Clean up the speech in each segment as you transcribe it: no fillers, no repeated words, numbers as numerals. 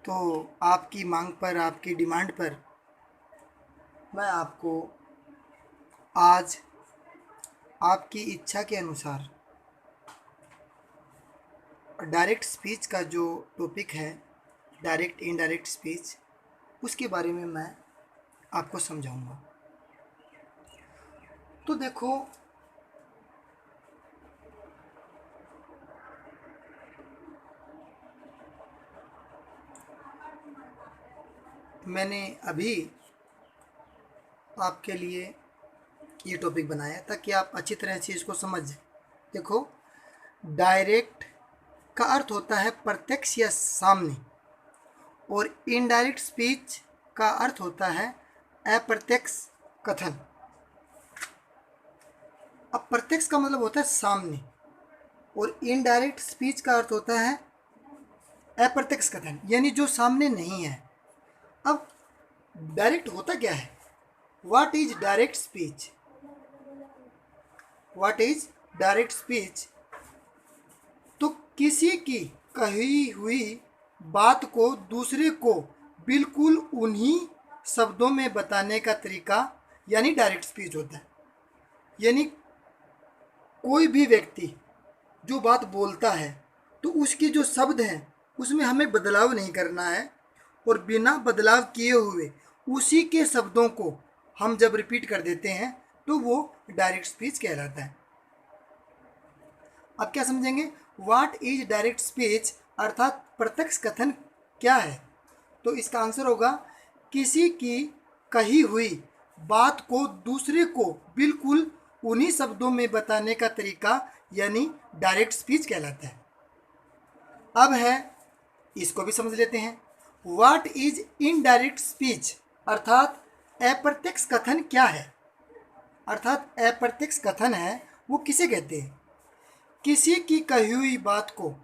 तो आपकी मांग पर, आपकी डिमांड पर मैं आपको आज आपकी इच्छा के अनुसार डायरेक्ट स्पीच का जो टॉपिक है, डायरेक्ट इनडायरेक्ट स्पीच, उसके बारे में मैं आपको समझाऊंगा। तो देखो, मैंने अभी आपके लिए ये टॉपिक बनाया ताकि आप अच्छी तरह चीज़ को समझ जाए। देखो, डायरेक्ट का अर्थ होता है प्रत्यक्ष या सामने, और इनडायरेक्ट स्पीच का अर्थ होता है अप्रत्यक्ष कथन। अब प्रत्यक्ष का मतलब होता है सामने, और इनडायरेक्ट स्पीच का अर्थ होता है अप्रत्यक्ष कथन, यानी जो सामने नहीं है। अब डायरेक्ट होता क्या है? What is direct speech? What is direct speech? तो किसी की कही हुई बात को दूसरे को बिल्कुल उन्हीं शब्दों में बताने का तरीका यानी डायरेक्ट स्पीच होता है। यानी कोई भी व्यक्ति जो बात बोलता है तो उसके जो शब्द हैं उसमें हमें बदलाव नहीं करना है, और बिना बदलाव किए हुए उसी के शब्दों को हम जब रिपीट कर देते हैं तो वो डायरेक्ट स्पीच कहलाता है। अब क्या समझेंगे? व्हाट इज डायरेक्ट स्पीच अर्थात प्रत्यक्ष कथन क्या है? तो इसका आंसर होगा किसी की कही हुई बात को दूसरे को बिल्कुल उन्हीं शब्दों में बताने का तरीका यानी डायरेक्ट स्पीच कहलाता है। अब है, इसको भी समझ लेते हैं। व्हाट इज इनडायरेक्ट स्पीच अर्थात अप्रत्यक्ष कथन क्या है? अर्थात अप्रत्यक्ष कथन है वो किसे कहते हैं? किसी की कही हुई बात को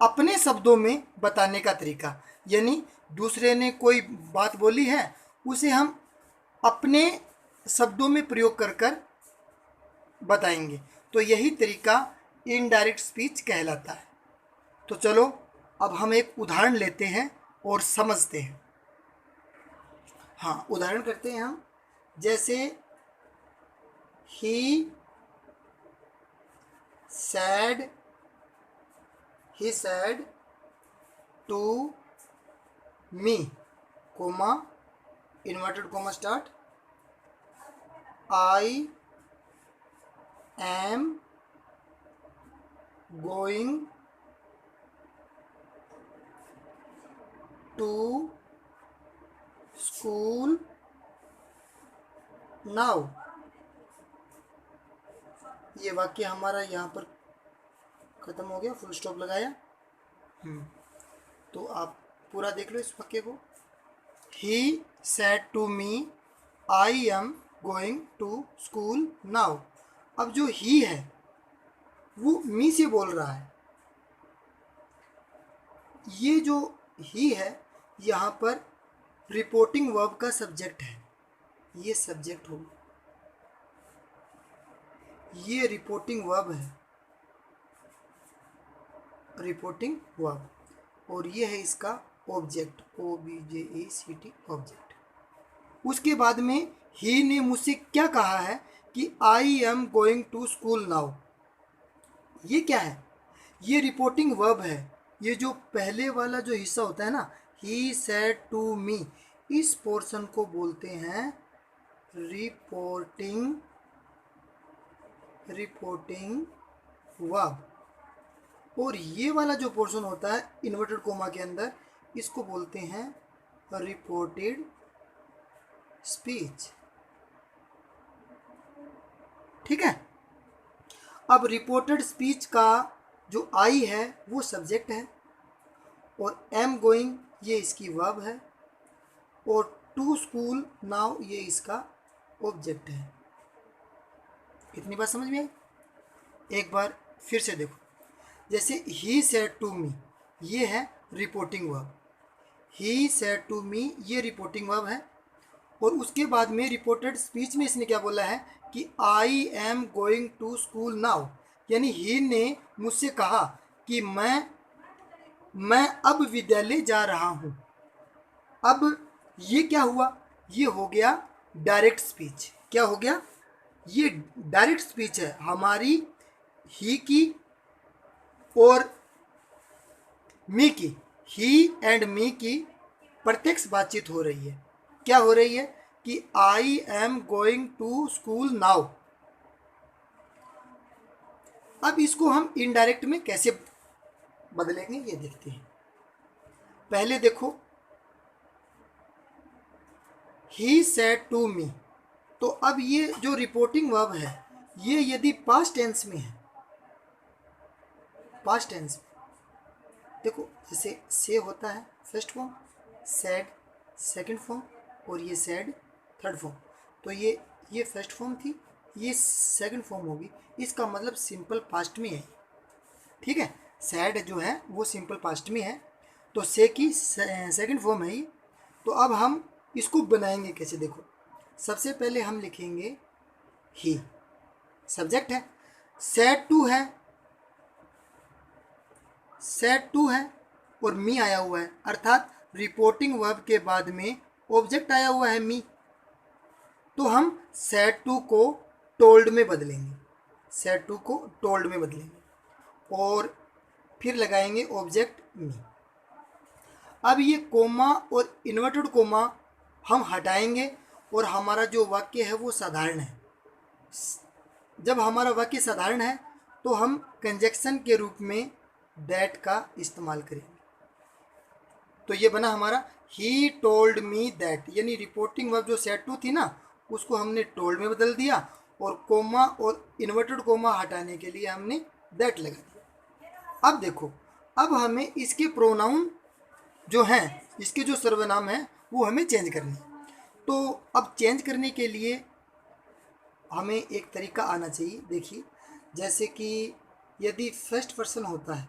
अपने शब्दों में बताने का तरीका, यानी दूसरे ने कोई बात बोली है उसे हम अपने शब्दों में प्रयोग कर कर बताएंगे, तो यही तरीका इनडायरेक्ट स्पीच कहलाता है। तो चलो अब हम एक उदाहरण लेते हैं और समझते हैं। हाँ, उदाहरण करते हैं हम। जैसे ही said to me, comma, inverted comma start, I am going to school now. ये वाक्य हमारा यहाँ पर ख़त्म हो गया, फुल स्टॉप लगाया। तो आप पूरा देख लो इस वाक्य को। He said to me I am going to school now. अब जो ही है वो मी से बोल रहा है। ये जो ही है यहाँ पर रिपोर्टिंग वर्ब का सब्जेक्ट है, ये सब्जेक्ट हो, ये रिपोर्टिंग वर्ब है, रिपोर्टिंग वर्ब, और ये है इसका ऑब्जेक्ट, OBJECT ऑब्जेक्ट। उसके बाद में ही ने मुझसे क्या कहा है कि I am going to school now. ये क्या है? ये रिपोर्टिंग वर्ब है। ये जो पहले वाला जो हिस्सा होता है ना, ही सेड टू मी, इस पोर्शन को बोलते हैं रिपोर्टिंग वर्ब, और ये वाला जो पोर्शन होता है इन्वर्टेड कोमा के अंदर, इसको बोलते हैं रिपोर्टेड स्पीच। ठीक है। अब रिपोर्टेड स्पीच का जो आई है वो सब्जेक्ट है, और एम गोइंग ये इसकी वर्ब है, और टू स्कूल नाउ ये इसका ऑब्जेक्ट है। इतनी बात समझ में आई? एक बार फिर से देखो। जैसे ही सेड टू मी, ये है reporting verb. He said to me ये रिपोर्टिंग वर्ब है, और उसके बाद में रिपोर्टेड स्पीच में इसने क्या बोला है कि I am going to school now, यानी ही ने मुझसे कहा कि मैं मैं अब विद्यालय जा रहा हूँ। अब ये क्या हुआ, ये हो गया डायरेक्ट स्पीच। क्या हो गया, ये डायरेक्ट स्पीच है हमारी ही की और मी की, ही एंड मी की प्रत्यक्ष बातचीत हो रही है। क्या हो रही है कि I am going to school now. अब इसको हम इनडायरेक्ट में कैसे बदलेंगे ये देखते हैं। पहले देखो, ही सेड टू मी, तो अब ये जो रिपोर्टिंग वर्ब है ये यदि पास्ट टेंस में है, पास्ट टेंस में देखो, जैसे से होता है first form, said second form और ये सेड थर्ड फॉर्म, तो ये फर्स्ट फॉर्म थी, ये सेकंड फॉर्म होगी, इसका मतलब सिंपल पास्ट में है। ठीक है, सैड जो है वो सिंपल पास्ट में है, तो से की सेकंड फॉर्म है ये। तो अब हम इसको बनाएंगे कैसे, देखो सबसे पहले हम लिखेंगे ही, सब्जेक्ट है, सैड टू है, सैड टू है और मी आया हुआ है, अर्थात रिपोर्टिंग वर्ब के बाद में ऑब्जेक्ट आया हुआ है मी, तो हम सैड टू को टोल्ड में बदलेंगे, सैड टू को टोल्ड में बदलेंगे और फिर लगाएंगे ऑब्जेक्ट मी। अब ये कोमा और इन्वर्टेड कोमा हम हटाएंगे और हमारा जो वाक्य है वो साधारण है। जब हमारा वाक्य साधारण है तो हम कंजक्शन के रूप में दैट का इस्तेमाल करेंगे। तो ये बना हमारा ही टोल्ड मी दैट, यानी रिपोर्टिंग वर्ब जो सेड टू थी ना उसको हमने टोल्ड में बदल दिया और कोमा और इन्वर्टेड कोमा हटाने के लिए हमने दैट लगा दिया। अब देखो, अब हमें इसके प्रोनाउन जो हैं, इसके जो सर्वनाम हैं वो हमें चेंज करने हैं। तो अब चेंज करने के लिए हमें एक तरीका आना चाहिए। देखिए, जैसे कि यदि फर्स्ट पर्सन होता है,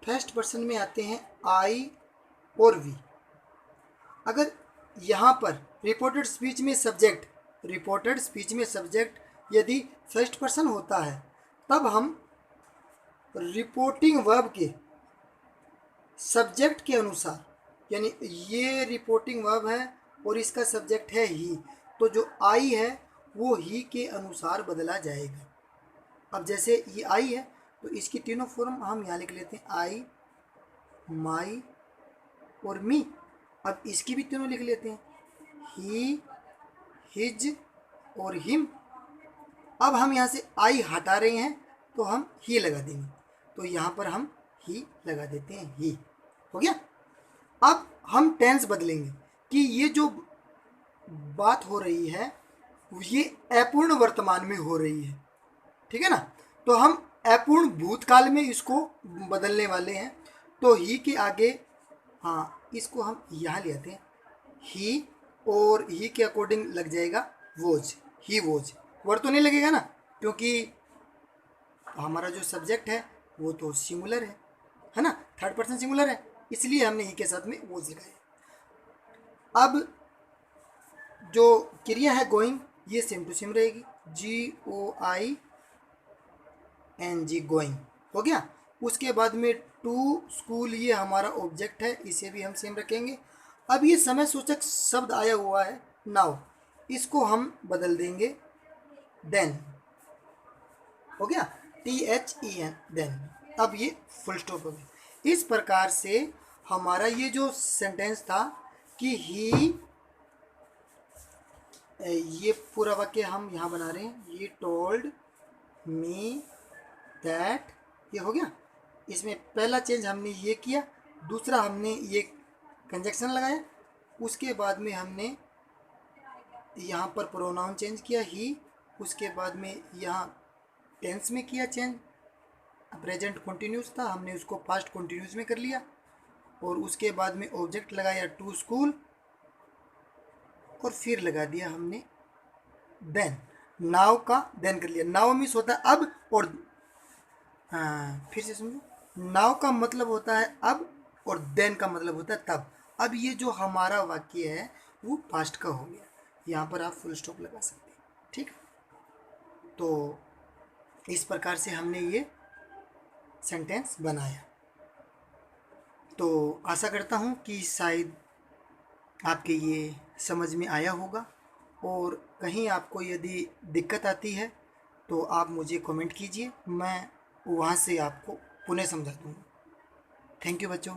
फर्स्ट पर्सन में आते हैं आई और वी। अगर यहाँ पर रिपोर्टेड स्पीच में सब्जेक्ट यदि फर्स्ट पर्सन होता है तब हम रिपोर्टिंग वर्ब के सब्जेक्ट के अनुसार, यानी ये रिपोर्टिंग वर्ब है और इसका सब्जेक्ट है ही, तो जो आई है वो ही के अनुसार बदला जाएगा। अब जैसे ये आई है तो इसकी तीनों फॉर्म हम यहाँ लिख लेते हैं, आई, माई और मी। अब इसकी भी तीनों लिख लेते हैं, ही, हिज और हिम। अब हम यहाँ से आई हटा रहे हैं तो हम ही लगा देंगे, तो यहाँ पर हम ही लगा देते हैं, ही हो गया। अब हम टेंस बदलेंगे कि ये जो बात हो रही है ये अपूर्ण वर्तमान में हो रही है, ठीक है ना। तो हम अपूर्ण भूतकाल में इसको बदलने वाले हैं, तो ही के आगे हाँ इसको हम यहाँ ले आते हैं, ही और ही के अकॉर्डिंग लग जाएगा वोज, ही वोज। वर्ड तो नहीं लगेगा ना, क्योंकि हमारा जो सब्जेक्ट है वो तो सिंगुलर है ना, थर्ड पर्सन सिंगुलर है, इसलिए हमने ही के साथ में वोज लगाया। अब जो क्रिया है गोइंग ये सेम टू सेम रहेगी, GOING, गोइंग हो गया। उसके बाद में टू स्कूल ये हमारा ऑब्जेक्ट है, इसे भी हम सेम रखेंगे। अब ये समय सूचक शब्द आया हुआ है नाउ, इसको हम बदल देंगे देन, हो गया THEN देन। अब ये फुल स्टॉप हो गया। इस प्रकार से हमारा ये जो सेंटेंस था कि ही, ये पूरा वाक्य हम यहाँ बना रहे हैं, ये टोल्ड मी दैट, ये हो गया। इसमें पहला चेंज हमने ये किया, दूसरा हमने ये कंजक्शन लगाया, उसके बाद में हमने यहाँ पर प्रोनाउन चेंज किया ही, उसके बाद में यहाँ टेंस में किया चेंज, प्रेजेंट कंटिन्यूस था हमने उसको पास्ट कंटिन्यूस में कर लिया, और उसके बाद में ऑब्जेक्ट लगाया टू स्कूल और फिर लगा दिया हमने देन, नाउ का देन कर लिया। नाउ मीन्स होता है अब, और फिर से समझो, नाउ का मतलब होता है अब और देन का मतलब होता है तब। अब ये जो हमारा वाक्य है वो पास्ट का हो गया, यहाँ पर आप फुल स्टॉप लगा सकते हैं, ठीक। तो इस प्रकार से हमने ये सेंटेंस बनाया। तो आशा करता हूँ कि शायद आपके ये समझ में आया होगा, और कहीं आपको यदि दिक्कत आती है तो आप मुझे कमेंट कीजिए, मैं वहाँ से आपको पुनः समझा दूँगा। थैंक यू बच्चों।